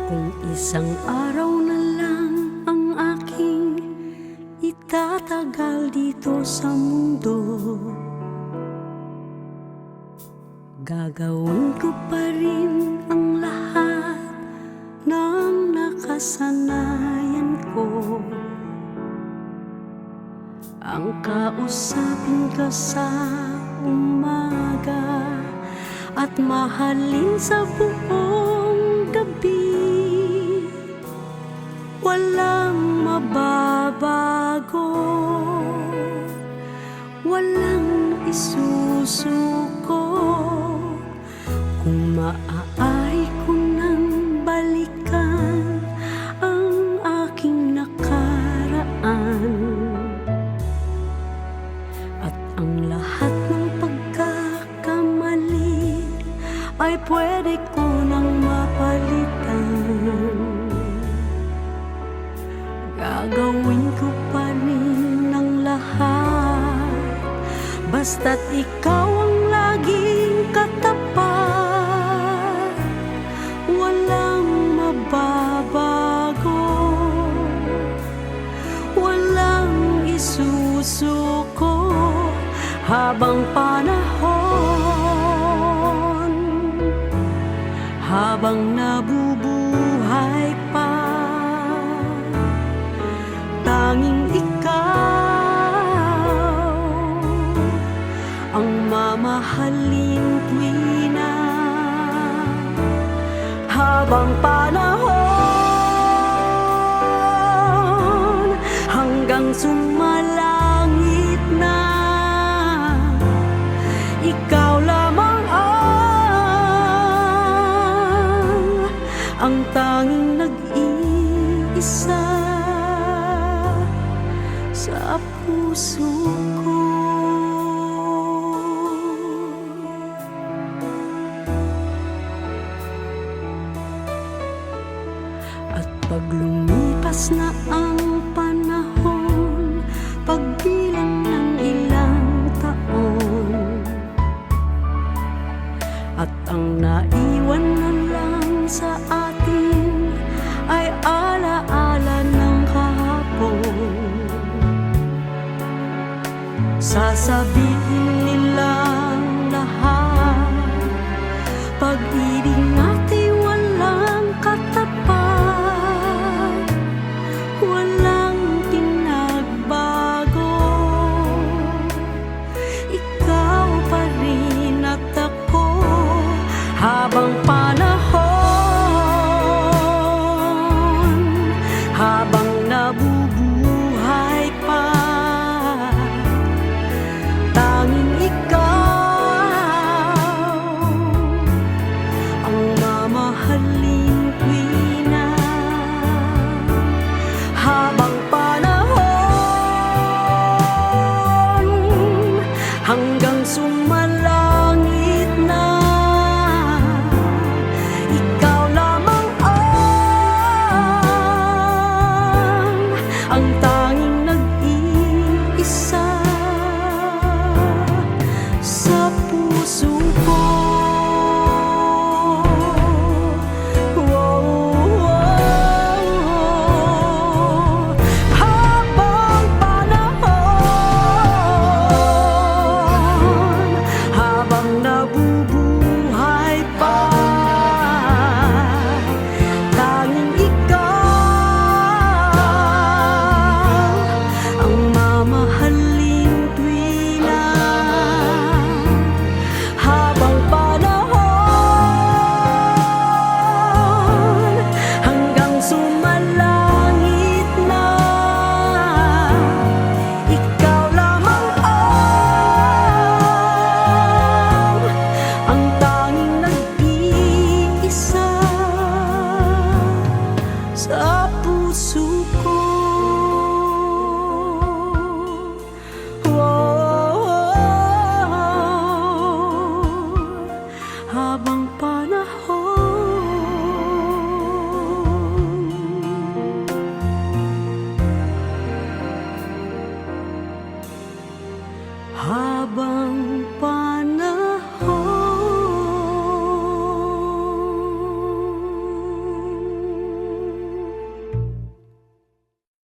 Kung isang araw na lang ang aking itatagal dito sa mundo, gagawin ko pa rin ang lahat ng nakasanayan ko. Ang kausapin ka sa umaga at mahalin sa buong gabi. Walang mababago, walang isusuko. Kung maaari ko nang balikan ang aking nakaraan, at ang lahat ng pagkakamali ay pwede ko nang mapalitan, gagawin ko pa rin ang lahat, basta't ikaw ang laging katapat. Walang mababago, walang isusuko habang panahon, habang nabubuhay pa. Tanging ikaw ang mamahalin tuwina, habang panahon, hanggang sumalangit na. Ikaw lamang ang tanging nag-iisa sa puso ko. At pag lumipas na ang panahon, pagbilang ng ilang taon, at ang naiwan na lang sa atin ay alaala ng kahapon, sasabihin nilang lahat, pag-ibig natin walang katapat, walang pinagbago. Ikaw pa rin at ako, habang panahon, habang nabubuhay pa. Tanging ikaw ang mamahalin tuwina, habang panahon, hanggang sumalangit na. Ikaw lamang ang tanging nag-iisa sa puso ko. Habang panahon, habang nabubuhay pa, tanging ikaw ang mamahalin tuwina, habang panahon, hanggang sumalangit na. Ikaw lamang ang tanging nag-iisa sa puso ko. Habang panahon, habang